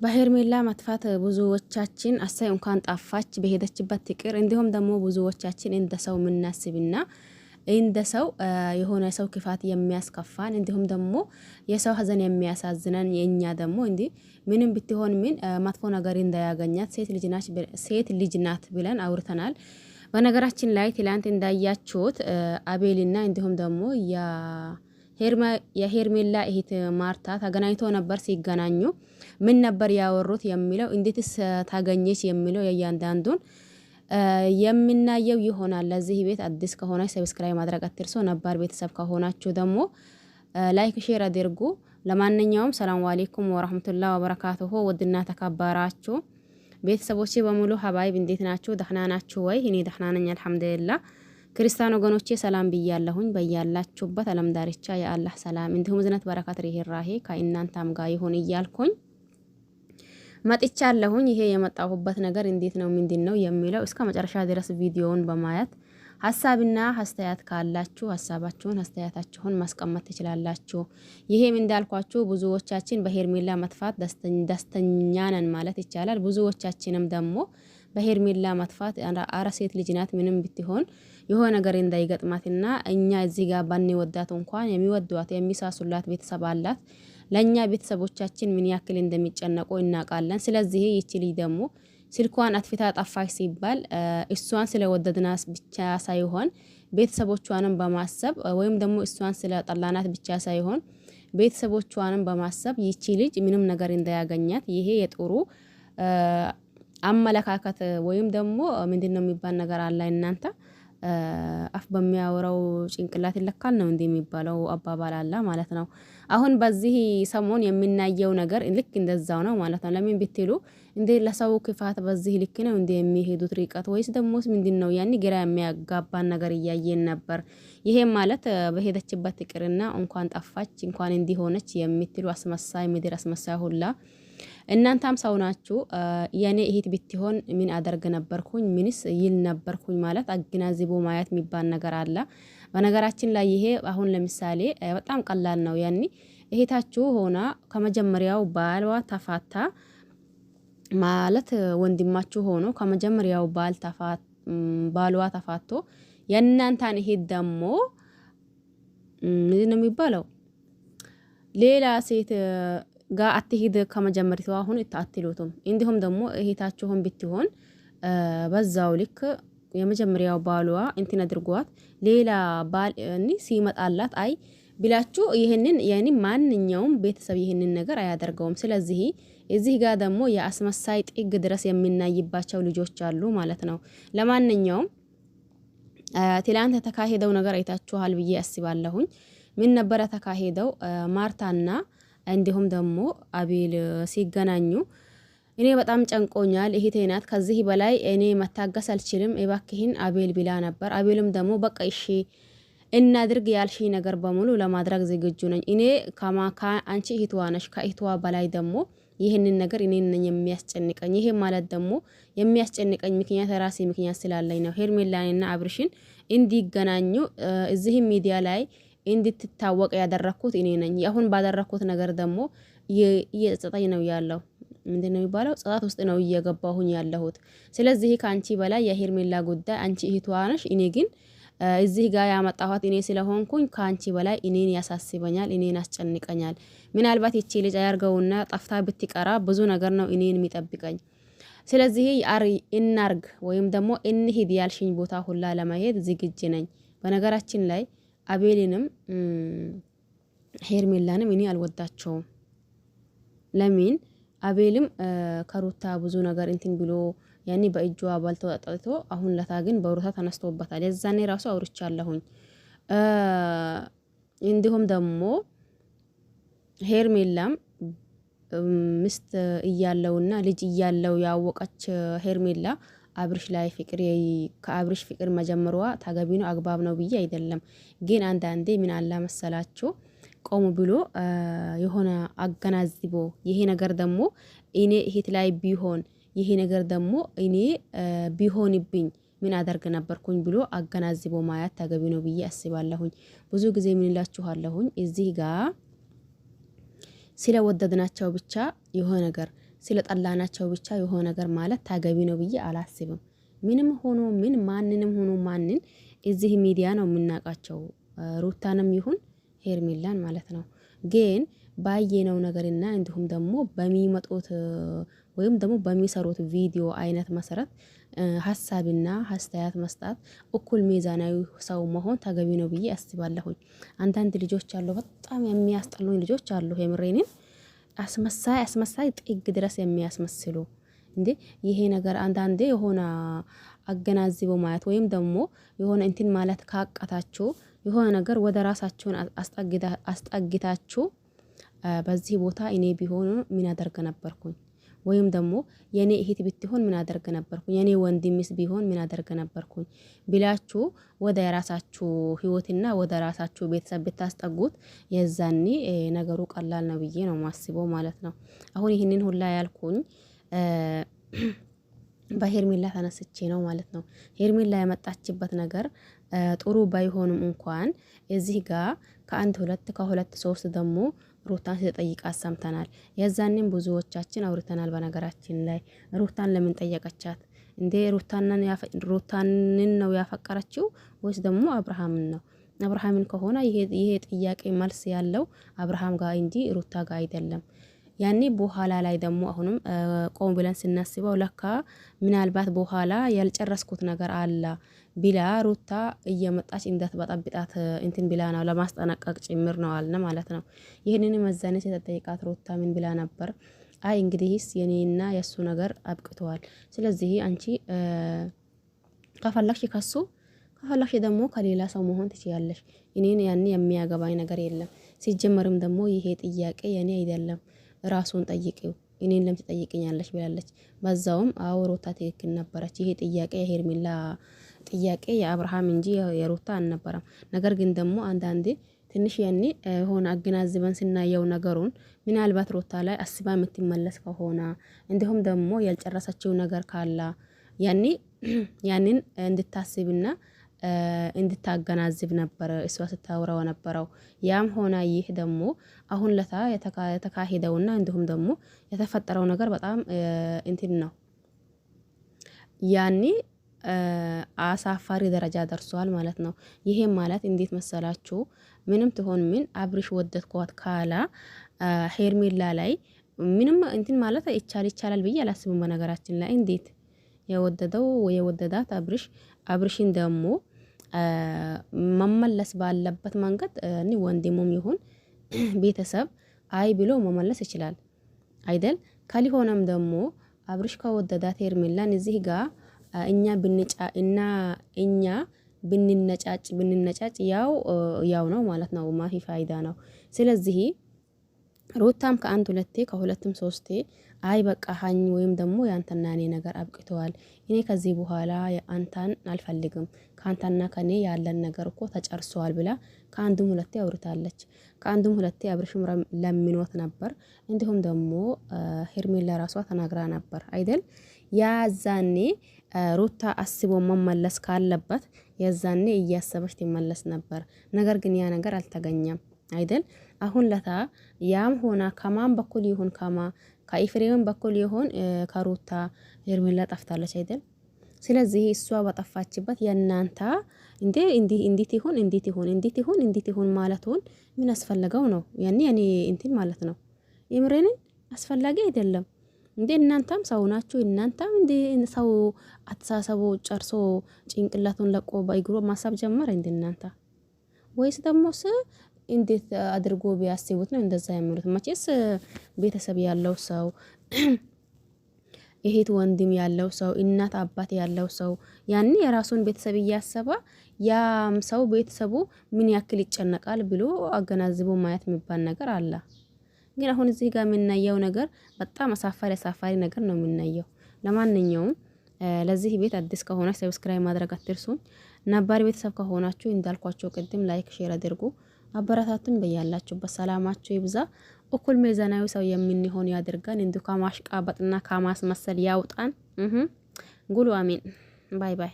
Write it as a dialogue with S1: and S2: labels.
S1: በሄርሜላ መጥፋት ብዙዎቻችን አሳይ እንኳን ጣፋች በሄደችበት ትቅር እንዲሁም ደግሞ ብዙዎቻችን እንደ ሰው የምናስብና እንደ ሰው የሆነ ሰው ክፋት የሚያስከፋን እንዲሁም ደግሞ የሰው ሀዘን የሚያሳዝነን የኛ ደግሞ እንዲ ምንም ብትሆን ምን መጥፎ ነገር እንዳያገኛት ሴት ልጅ ናት ብለን አውርተናል። በነገራችን ላይ ትላንት እንዳያችሁት አቤልና እንዲሁም ደግሞ የሄርሜላ እህት ማርታ ተገናኝቶ ነበር። ሲገናኙ ምን ነበር ያወሩት የሚለው እንዴትስ ታገኘች የሚለው የእያንዳንዱን የምናየው ይሆናል። ለዚህ ቤት አዲስ ከሆነ ሰብስክራይብ ማድረግ አትርሱ። ነባር ቤተሰብ ከሆናችሁ ደግሞ ላይክ ሼር አድርጉ። ለማንኛውም ሰላም አለይኩም ወራህመቱላሂ ወበረካቱሁ። ወድና ተከባራችሁ ቤተሰቦቼ በሙሉ ሀባይብ እንዴት ናችሁ? ደህና ናችሁ ወይ? እኔ ደህና ነኝ አልሐምዱሊላህ። ክርስቲያን ወገኖቼ ሰላም ብያለሁኝ። በያላችሁበት ዓለም ዳርቻ የአላህ ሰላም እንዲሁም ዝነት በረከት ርህራሄ ከእናንተም ጋር ይሁን እያልኩኝ መጥቻለሁኝ። ይሄ የመጣሁበት ነገር እንዴት ነው ምንድነው የሚለው እስከ መጨረሻ ድረስ ቪዲዮውን በማየት ሀሳብና አስተያየት ካላችሁ ሀሳባችሁን አስተያየታችሁን ማስቀመጥ ትችላላችሁ። ይሄም እንዳልኳችሁ ብዙዎቻችን በሄርሜላ መጥፋት ደስተኛ ነን ማለት ይቻላል። ብዙዎቻችንም ደግሞ በሄርሜላ መጥፋት አረ ሴት ልጅ ናት ምንም ብትሆን የሆነ ነገር እንዳይገጥማትና እኛ እዚህ ጋር ባንወዳት እንኳን የሚወዷት የሚሳሱላት ቤተሰብ አላት። ለኛ ቤተሰቦቻችን ምን ያክል እንደሚጨነቁ እናውቃለን። ስለዚህ ይቺ ልጅ ደግሞ ስልኳን አጥፍታ ጠፋች ሲባል እሷን ስለወደድናት ብቻ ሳይሆን ቤተሰቦቿንም በማሰብ ወይም ደግሞ እሷን ስለጠላናት ብቻ ሳይሆን ቤተሰቦቿንም በማሰብ ይቺ ልጅ ምንም ነገር እንዳያገኛት ይሄ የጥሩ አመለካከት ወይም ደግሞ ምንድነው የሚባል ነገር አለ እናንተ አፍ በሚያወራው ጭንቅላት ይለካል ነው እንደሚባለው አባባል አለ ማለት ነው። አሁን በዚህ ሰሞን የምናየው ነገር ልክ እንደዛው ነው ማለት ነው። ለምን ብትሉ እንደ ለሰው ክፋት በዚህ ልክ ነው እንደ የሚሄዱት ርቀት ወይስ ደግሞ ምንድነው? ያኒ ግራ የሚያጋባን ነገር እያየን ነበር። ይሄም ማለት በሄደችበት ትቅርና እንኳን ጠፋች እንኳን እንዲሆነች የምትሉ አስመሳይ ምድር አስመሳይ ሁላ እናንተም ሰው ናችሁ። የኔ እህት ብትሆን ምን አደርግ ነበርኩኝ ምንስ ይል ነበርኩኝ ማለት አገናዝቦ ማየት የሚባል ነገር አለ። በነገራችን ላይ ይሄ አሁን ለምሳሌ በጣም ቀላል ነው። ያኒ እህታችሁ ሆና ከመጀመሪያው ባልዋ ተፋታ ማለት ወንድማችሁ ሆኖ ከመጀመሪያው ባልዋ ተፋቶ የእናንተን እህት ደግሞ ምንድን ነው የሚባለው ሌላ ሴት ጋር አትሂድ ከመጀመሪያው አሁን አትሉትም። እንዲሁም ደግሞ እህታችሁን ብትሆን በዛው ልክ የመጀመሪያው ባሏ እንትን አድርጓት ሌላ ባል ሲመጣላት አይ ብላችሁ ይሄንን ያኒ ማንኛውም ቤተሰብ ይሄንን ነገር አያደርገውም። ስለዚህ እዚህ ጋር ደግሞ የአስመሳይ ጥግ ድረስ የሚናይባቸው ልጆች አሉ ማለት ነው። ለማንኛውም ትላንት ተካሄደው ነገር አይታችኋል ብዬ አስባለሁኝ። ምን ነበር ተካሄደው? ማርታና እንዲሁም ደግሞ አቤል ሲገናኙ እኔ በጣም ጨንቆኛል፣ እህቴ ናት፣ ከዚህ በላይ እኔ መታገስ አልችልም፣ እባክህን አቤል ብላ ነበር። አቤልም ደግሞ በቃ እሺ እናድርግ ያልሺ ነገር በሙሉ ለማድረግ ዝግጁ ነኝ። እኔ አንቺ እህቷ ነሽ፣ ከእህቷ በላይ ደግሞ ይህንን ነገር እኔ ነኝ የሚያስጨንቀኝ። ይሄ ማለት ደግሞ የሚያስጨንቀኝ ምክንያት ራሴ ምክንያት ስላለኝ ነው። ሄርሜላንና አብርሽን እንዲገናኙ እዚህ ሚዲያ ላይ እንድትታወቅ ያደረኩት እኔ ነኝ። አሁን ባደረኩት ነገር ደግሞ እየጸጸተኝ ነው ያለው። ምንድነው የሚባለው? ጸጸት ውስጥ ነው እየገባሁኝ ያለሁት። ስለዚህ ከአንቺ በላይ የሄርሜላ ጉዳይ አንቺ እህቷ ነሽ። እኔ ግን እዚህ ጋር ያመጣኋት እኔ ስለሆንኩኝ ከአንቺ በላይ እኔን ያሳስበኛል፣ እኔን ያስጨንቀኛል። ምናልባት ይቺ ልጅ አያርገውና ጠፍታ ብትቀራ ብዙ ነገር ነው እኔን የሚጠብቀኝ። ስለዚህ እናርግ ወይም ደግሞ እንሂድ ያልሽኝ ቦታ ሁላ ለማሄድ ዝግጅ ነኝ። በነገራችን ላይ አቤልንም ሄርሜላንም እኔ አልወዳቸውም። ለምን አቤልም ከሩታ ብዙ ነገር እንትን ብሎ ያኔ በእጇ ባልቶ አጣጥቶ አሁን ለታ ግን በሩታ ተነስቶበታል። የዛኔ ራሱ አውርቻለሁኝ። እንዲሁም ደግሞ ሄርሜላም ምስት እያለውና ልጅ እያለው ያወቀች ሄርሜላ አብርሽ ላይ ከአብርሽ ፍቅር መጀመሯ ተገቢ ነው አግባብ ነው ብዬ አይደለም። ግን አንዳንዴ ምን አላ መሰላችሁ ቆሙ ብሎ የሆነ አገናዝቦ ይሄ ነገር ደግሞ እኔ እህት ላይ ቢሆን ይሄ ነገር ደግሞ እኔ ቢሆንብኝ ምን አደርግ ነበርኩኝ ብሎ አገናዝቦ ማየት ተገቢ ነው ብዬ አስባለሁኝ። ብዙ ጊዜ ምን እላችኋለሁኝ እዚህ ጋር ስለወደድናቸው ብቻ የሆነ ነገር ስለጠላናቸው ብቻ የሆነ ነገር ማለት ታገቢ ነው ብዬ አላስብም። ምንም ሆኖ ምን ማንንም ሆኖ ማንን እዚህ ሚዲያ ነው የምናውቃቸው፣ ሩታንም ይሁን ሄርሜላን ማለት ነው። ግን ባየነው ነገርና እንዲሁም ደግሞ በሚመጡት ወይም ደግሞ በሚሰሩት ቪዲዮ አይነት መሰረት ሀሳብና አስተያየት መስጣት እኩል ሚዛናዊ ሰው መሆን ተገቢ ነው ብዬ አስባለሁኝ። አንዳንድ ልጆች አሉ፣ በጣም የሚያስጠሉኝ ልጆች አሉ። የምሬንን አስመሳይ ጥግ ድረስ የሚያስመስሉ እንዴ! ይሄ ነገር አንዳንዴ የሆነ አገናዝበው ማየት ወይም ደግሞ የሆነ እንትን ማለት ካቃታችሁ የሆነ ነገር ወደ ራሳችሁን አስጠግታችሁ በዚህ ቦታ እኔ ቢሆን ምን አደርግ ነበርኩኝ፣ ወይም ደግሞ የኔ እህት ብትሆን ምን አደርግ ነበርኩኝ፣ የኔ ወንድምስ ቢሆን ምን አደርግ ነበርኩኝ ብላችሁ ወደ ራሳችሁ ህይወትና ወደ ራሳችሁ ቤተሰብ ብታስጠጉት የዛኔ ነገሩ ቀላል ነው ብዬ ነው ማስበው ማለት ነው። አሁን ይህንን ሁላ ያልኩኝ በሄርሜላ ተነስቼ ነው ማለት ነው። ሄርሜላ ያመጣችበት ነገር ጥሩ ባይሆንም እንኳን እዚህ ጋር ከሁለት ሶስት ደግሞ ሩታን ሲጠይቃት ሰምተናል። የዛኔም ብዙዎቻችን አውርተናል። በነገራችን ላይ ሩታን ለምን ጠየቀቻት እንዴ? ሩታንን ነው ያፈቀረችው ወይስ ደግሞ አብርሃምን ነው? አብርሃምን ከሆነ ይሄ ጥያቄ መልስ ያለው አብርሃም ጋር እንጂ ሩታ ጋር አይደለም። ያኔ በኋላ ላይ ደግሞ አሁንም ቆም ብለን ስናስበው ለካ ምናልባት በኋላ ያልጨረስኩት ነገር አለ ቢላ ሩታ እየመጣች እንዳትበጠብጣት እንትን ቢላ ነው ለማስጠነቀቅ ጭምር ነው አልነ ማለት ነው። ይህንን መዛነስ የተጠይቃት ሩታ ምን ቢላ ነበር? አይ እንግዲህስ የኔና የሱ ነገር አብቅተዋል። ስለዚህ አንቺ ከፈለግሽ ከሱ ከፈለግሽ ደግሞ ከሌላ ሰው መሆን ትችያለሽ። እኔን ያኔ የሚያገባኝ ነገር የለም። ሲጀመርም ደግሞ ይሄ ጥያቄ የኔ አይደለም፣ ራሱን ጠይቂው፣ እኔን ለምን ትጠይቅኛለሽ ብላለች። በዛውም አዎ ሩታ ትክክል ነበረች። ይሄ ጥያቄ የሄርሜላ ጥያቄ የአብርሃም እንጂ የሩታ አልነበረም። ነገር ግን ደግሞ አንዳንዴ ትንሽ ያኔ ሆነ አገናዝበን ስናየው ነገሩን ምናልባት ሩታ ላይ አስባ የምትመለስ ከሆነ እንዲሁም ደግሞ ያልጨረሰችው ነገር ካላ ያኔ ያንን እንድታስብና እንድታገናዝብ ነበር እሷ ስታወራው ነበረው። ያም ሆነ ይህ ደግሞ አሁን ለታ የተካሄደውና እንዲሁም ደግሞ የተፈጠረው ነገር በጣም እንትን ነው። ያኔ አሳፋሪ ደረጃ ደርሷል ማለት ነው። ይሄም ማለት እንዴት መሰላችሁ? ምንም ትሆን ምን አብርሽ ወደድኳት ካላ ሄርሜላ ላይ ምንም እንትን ማለት ይቻላል ብዬ አላስብም። በነገራችን ላይ እንዴት የወደዳት አብርሽን ደግሞ መመለስ ባለበት መንገድ እኔ ወንድሙም ይሁን ቤተሰብ አይ ብሎ መመለስ ይችላል አይደል? ካልሆነም ደግሞ አብርሽ ከወደዳት ሄርሜላን እዚህ ጋር እኛ ብንነጫጭ ያው ነው ማለት ነው። ማፊ ፋይዳ ነው። ስለዚህ ሩታም ከአንድ ሁለቴ ከሁለትም ሶስቴ አይ በቃ ሀኝ ወይም ደግሞ ያንተና እኔ ነገር አብቅተዋል፣ እኔ ከዚህ በኋላ አንተን አልፈልግም፣ ከአንተና ከኔ ያለን ነገር እኮ ተጨርሷል ብላ ከአንድም ሁለቴ አውርታለች። ከአንድም ሁለቴ አብርሽም ለምኖት ነበር፣ እንዲሁም ደግሞ ሄርሜላ ራሷ ተናግራ ነበር አይደል? ያዛኔ ሩታ አስቦ መመለስ ካለበት የዛኔ እያሰበች ትመለስ ነበር። ነገር ግን ያ ነገር አልተገኘም አይደል? አሁን ለታ ያም ሆና ከማን በኩል ይሁን ከኢፍሬም በኩል ይሁን ከሩታ ሄርሜላ ጠፍታለች አይደል? ስለዚህ እሷ በጠፋችበት የእናንተ እንዴት ይሁን ማለቱን ምን አስፈለገው ነው? ያኔ እኔ እንትን ማለት ነው። የምሬንን አስፈላጊ አይደለም እንዴ? እናንተም ሰው ናችሁ። እናንተም እንዴ ሰው አተሳሰቡ ጨርሶ ጭንቅላቱን ለቆ በእግሩ ማሳብ ጀመረ እንዴ እናንተ? ወይስ ደሞስ እንዴት አድርጎ ቢያስቡት ነው እንደዛ የሚሉት? መቼስ ቤተሰብ ያለው ሰው እህት ወንድም ያለው ሰው እናት አባት ያለው ሰው ያኔ የራሱን ቤተሰብ እያሰበ ያም ሰው ቤተሰቡ ምን ያክል ይጨነቃል ብሎ አገናዝቦ ማየት የሚባል ነገር አለ። ግን አሁን እዚህ ጋር የምናየው ነገር በጣም አሳፋሪ ነገር ነው የምናየው። ለማንኛውም ለዚህ ቤት አዲስ ከሆነ ሰብስክራይብ ማድረግ አትርሱ። ነባር ቤተሰብ ከሆናችሁ እንዳልኳችሁ ቅድም ላይክ ሼር አድርጉ። አበረታቱን። በያላችሁበት ሰላማችሁ ይብዛ። እኩል ሚዛናዊ ሰው የምንሆን ያድርገን። እንዲሁ ከማሽቃበጥና ከማስመሰል ያውጣን። ጉሉ አሜን። ባይ ባይ።